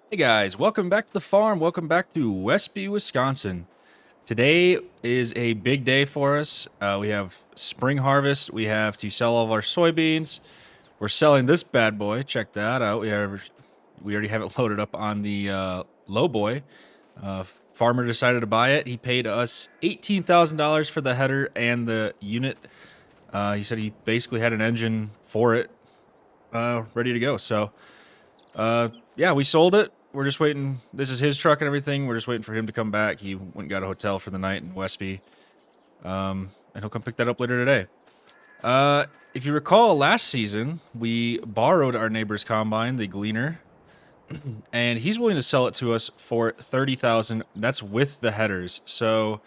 Hey guys, welcome back to the farm. Welcome back to Westby, Wisconsin. Today is a big day for us. We have spring harvest. We have to sell all of our soybeans. We're selling this bad boy. Check that out. We already have it loaded up on the low boy. Farmer decided to buy it. He paid us $18,000 for the header and the unit. He said he basically had an engine for it ready to go. So yeah, we sold it. We're just waiting. This is his truck and everything. We're just waiting for him to come back. He went and got a hotel for the night in Westby. And he'll come pick that up later today. If you recall, last season, we borrowed our neighbor's combine, the Gleaner, and he's willing to sell it to us for $30,000. That's with the headers. So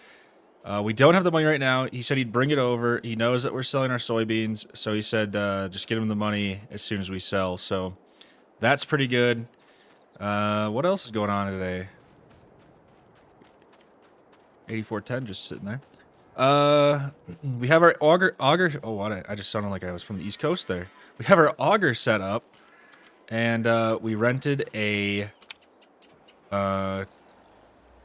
we don't have the money right now. He said he'd bring it over. He knows that we're selling our soybeans, so he said just get him the money as soon as we sell. So that's pretty good. What else is going on today? 8410 just sitting there. We have our auger. Oh, what? I just sounded like I was from the East Coast there. We have our auger set up, and we rented a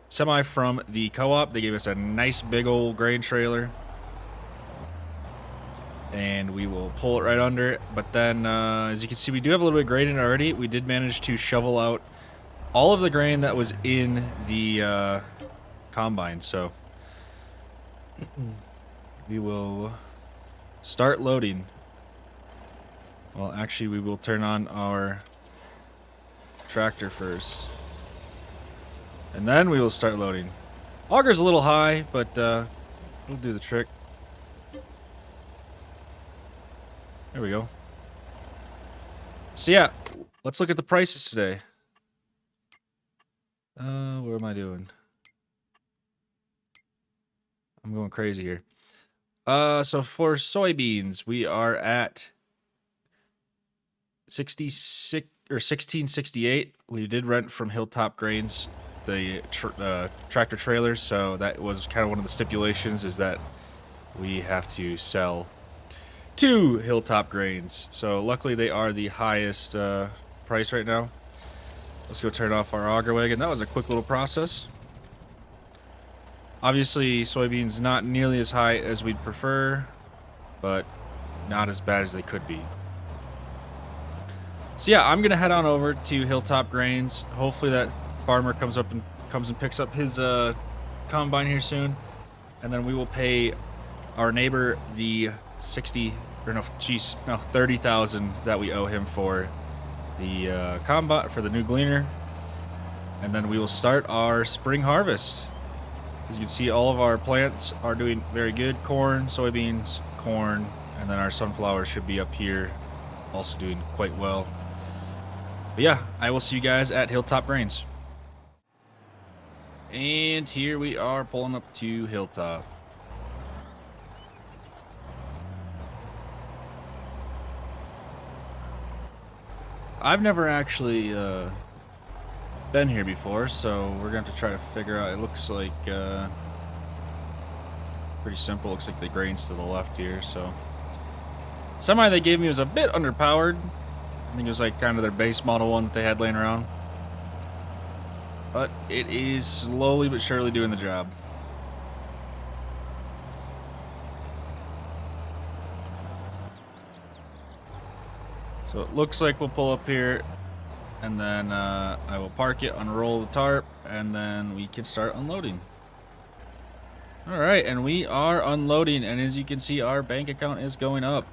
semi from the co-op. They gave us a nice big old grain trailer, and we will pull it right under it. But then, as you can see, we do have a little bit of grain in it already. We did manage to shovel out all of the grain that was in the combine, so we will start loading. Well, actually, we will turn on our tractor first, and then we will start loading. Auger's a little high, but we'll do the trick. There we go. So yeah, let's look at the prices today. What am I doing? I'm going crazy here. So for soybeans, we are at 66 or 1668. We did rent from Hilltop Grains the tractor trailers, so that was kind of one of the stipulations, is that we have to sell to Hilltop Grains. So luckily they are the highest price right now. Let's go turn off our auger wagon. That was a quick little process. Obviously, soybeans not nearly as high as we'd prefer, but not as bad as they could be. So yeah, I'm gonna head on over to Hilltop Grains. Hopefully that farmer comes and picks up his combine here soon, and then we will pay our neighbor the 30,000 that we owe him for the combine, for the new Gleaner, and then we will start our spring harvest. As you can see, all of our plants are doing very good. Corn, soybeans, corn, and then our sunflower should be up here also doing quite well. But yeah, I will see you guys at Hilltop Grains. And here we are pulling up to Hilltop. I've never actually been here before, so we're going to have to try to figure out. It looks like pretty simple. Looks like the grain's to the left here, so semi they gave me was a bit underpowered. I think it was like kind of their base model one that they had laying around, but it is slowly but surely doing the job. So it looks like we'll pull up here, and then I will park it, unroll the tarp, and then we can start unloading. All right, and we are unloading, and as you can see, our bank account is going up.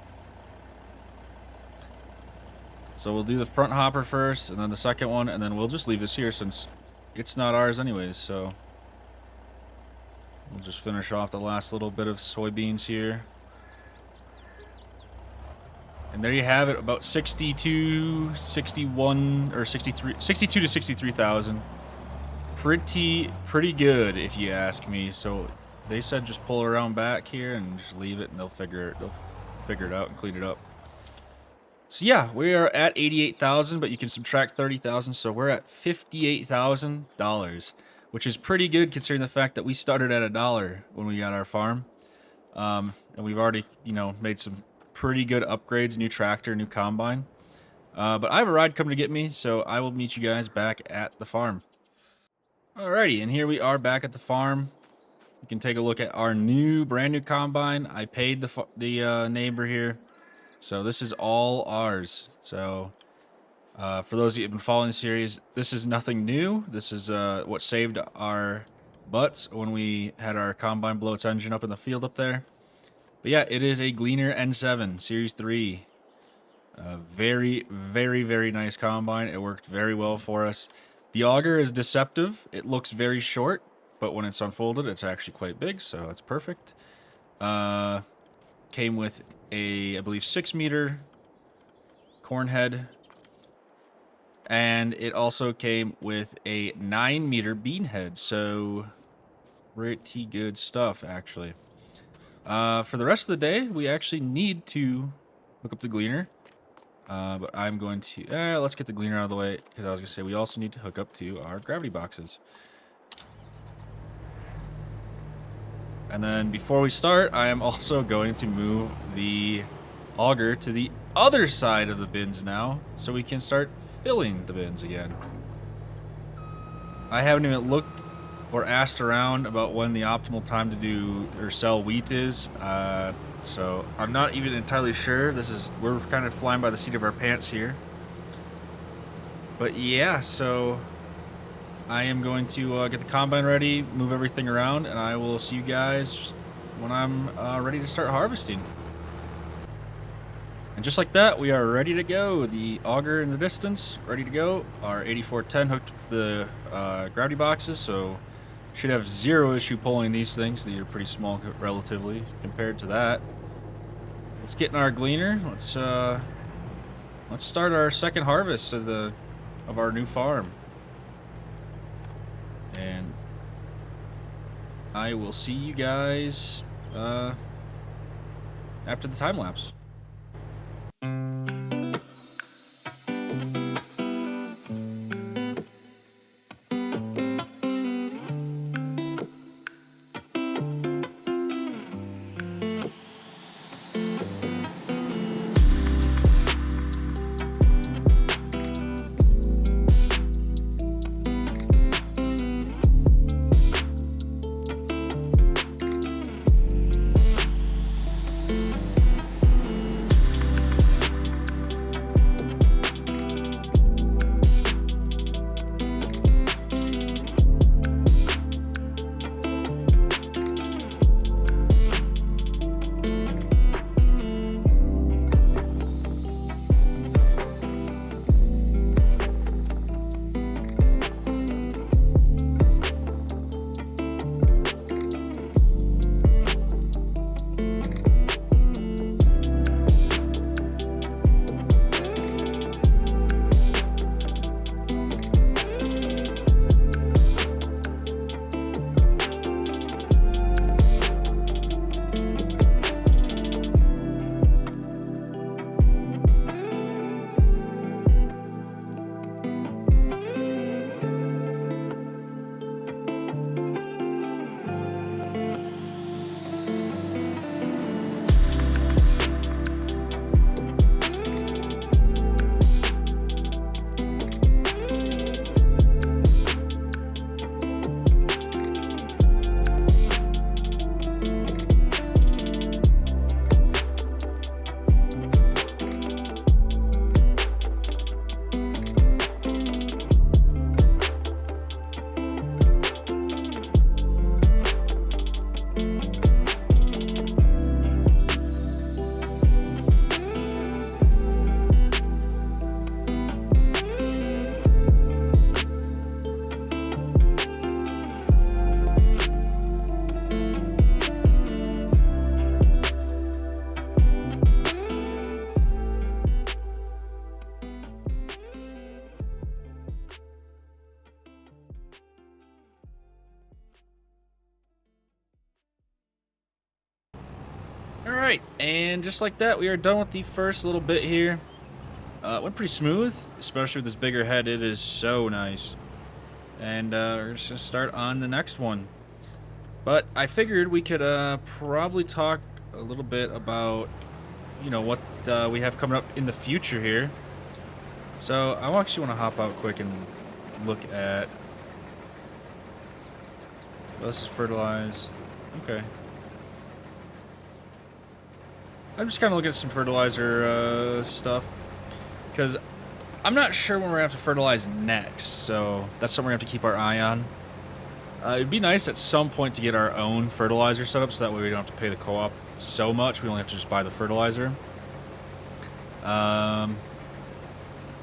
So we'll do the front hopper first, and then the second one, and then we'll just leave this here since it's not ours anyways, so we'll just finish off the last little bit of soybeans here. And there you have it, about 62, 61, or 63, 62 to 63,000. Pretty good, if you ask me. So they said just pull around back here and just leave it, and they'll figure it out and clean it up. So yeah, we are at 88,000, but you can subtract 30,000, so we're at $58,000, which is pretty good considering the fact that we started at $1 when we got our farm, and we've already, made some pretty good upgrades, new tractor, new combine. But I have a ride coming to get me, so I will meet you guys back at the farm. Alrighty, and here we are back at the farm. You can take a look at our brand new combine. I paid the neighbor here, so this is all ours. So for those of you who've been following the series, this is nothing new. This is what saved our butts when we had our combine blow its engine up in the field up there. But yeah, it is a Gleaner N7 Series 3. Very, very, very nice combine. It worked very well for us. The auger is deceptive. It looks very short, but when it's unfolded, it's actually quite big, so it's perfect. Came with a, I believe, 6-meter corn head. And it also came with a 9-meter bean head, so pretty good stuff, actually. For the rest of the day, we actually need to hook up the Gleaner. But I'm going to... let's get the Gleaner out of the way, because I was going to say we also need to hook up to our gravity boxes. And then before we start, I am also going to move the auger to the other side of the bins now, so we can start filling the bins again. I haven't even looked or asked around about when the optimal time to do or sell wheat is. So I'm not even entirely sure. We're kind of flying by the seat of our pants here. But yeah, so I am going to get the combine ready, move everything around, and I will see you guys when I'm ready to start harvesting. And just like that, we are ready to go. The auger in the distance, ready to go. Our 8410 hooked with the gravity boxes, so should have zero issue pulling these things. These are pretty small relatively compared to that. Let's get in our Gleaner. Let's start our second harvest of our new farm. And I will see you guys after the time lapse. Alright, and just like that, we are done with the first little bit here. It went pretty smooth, especially with this bigger head. It is so nice. And we're just going to start on the next one. But I figured we could probably talk a little bit about, you know, what we have coming up in the future here. So I actually want to hop out quick and look at. Well, this is fertilized. Okay. I'm just kind of looking at some fertilizer stuff because I'm not sure when we're gonna have to fertilize next. So that's something we have to keep our eye on. It'd be nice at some point to get our own fertilizer set up, so that way we don't have to pay the co-op so much. We only have to just buy the fertilizer.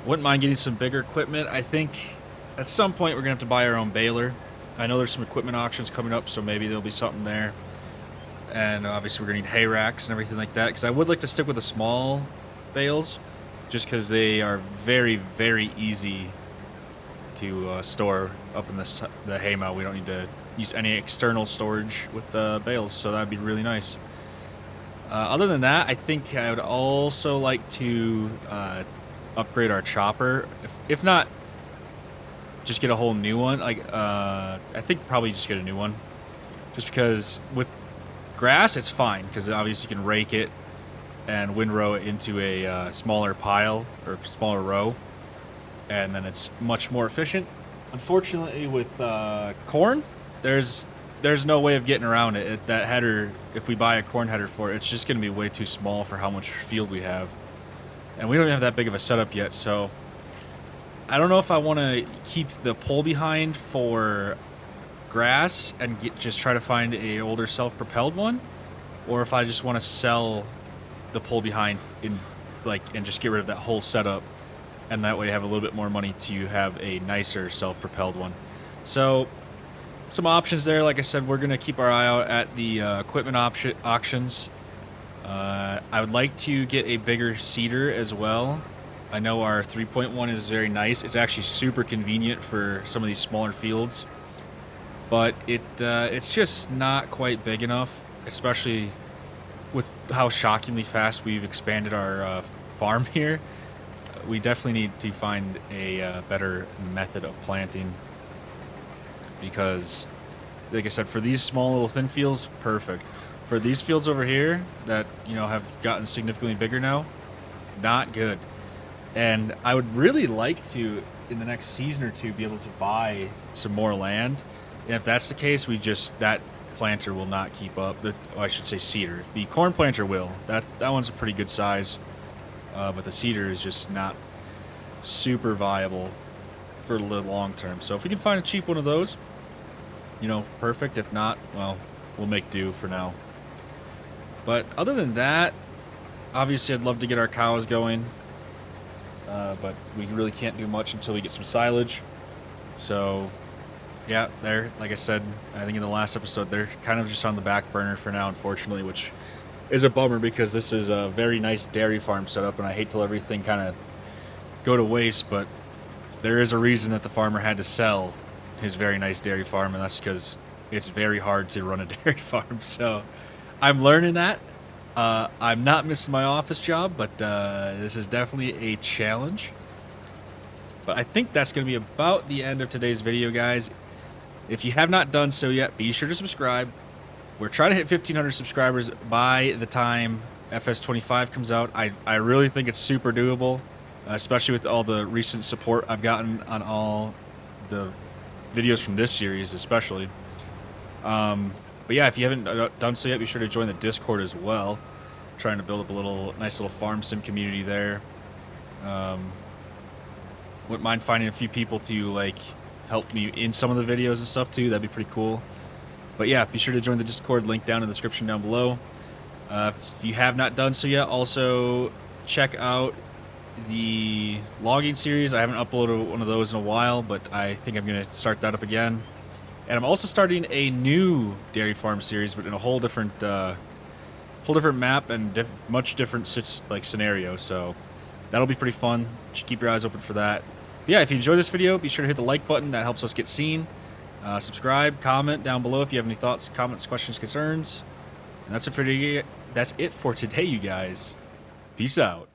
Wouldn't mind getting some bigger equipment. I think at some point we're gonna have to buy our own baler. I know there's some equipment auctions coming up, so maybe there'll be something there. And obviously we're gonna need hay racks and everything like that, because I would like to stick with the small bales, just because they are very, very easy to store up in the hay mow. We don't need to use any external storage with the bales, so that would be really nice. Other than that, I think I would also like to upgrade our chopper. If not, just get a whole new one. Like, I think probably just get a new one. Just because with grass, it's fine, because obviously you can rake it and windrow it into a smaller pile or smaller row, and then it's much more efficient. Unfortunately, with corn, there's no way of getting around it. That header, if we buy a corn header for it, it's just going to be way too small for how much field we have. And we don't have that big of a setup yet, so I don't know if I want to keep the pull behind for grass and just try to find a older self-propelled one, or if I just want to sell the pull behind and just get rid of that whole setup, and that way have a little bit more money to have a nicer self-propelled one. So some options there. Like I said, we're going to keep our eye out at the equipment auctions. I would like to get a bigger seeder as well. I know our 3.1 is very nice. It's actually super convenient for some of these smaller fields, but it's just not quite big enough, especially with how shockingly fast we've expanded our farm here. We definitely need to find a better method of planting, because, like I said, for these small little thin fields, perfect. For these fields over here that, have gotten significantly bigger now, not good. And I would really like to, in the next season or two, be able to buy some more land. And if that's the case, that planter will not keep up. I should say cedar. The corn planter will. That one's a pretty good size. But the cedar is just not super viable for the long term. So if we can find a cheap one of those, perfect. If not, well, we'll make do for now. But other than that, obviously I'd love to get our cows going. But we really can't do much until we get some silage. So, yeah, like I said, I think in the last episode, they're kind of just on the back burner for now, unfortunately, which is a bummer, because this is a very nice dairy farm setup, and I hate to let everything kind of go to waste, but there is a reason that the farmer had to sell his very nice dairy farm, and that's because it's very hard to run a dairy farm. So I'm learning that. I'm not missing my office job, but this is definitely a challenge. But I think that's going to be about the end of today's video, guys. If you have not done so yet, be sure to subscribe. We're trying to hit 1,500 subscribers by the time FS25 comes out. I really think it's super doable, especially with all the recent support I've gotten on all the videos from this series, especially. But yeah, if you haven't done so yet, be sure to join the Discord as well. Trying to build up a nice little farm sim community there. Wouldn't mind finding a few people to help me in some of the videos and stuff too. That'd be pretty cool. But yeah, be sure to join the Discord, link down in the description down below. If you have not done so yet, also check out the logging series. I haven't uploaded one of those in a while, but I think I'm going to start that up again. And I'm also starting a new dairy farm series, but in a whole different map and much different scenario. So that'll be pretty fun. Just keep your eyes open for that. But yeah, if you enjoyed this video, be sure to hit the like button. That helps us get seen. Subscribe, comment down below if you have any thoughts, comments, questions, concerns. And that's it for today, you guys. Peace out.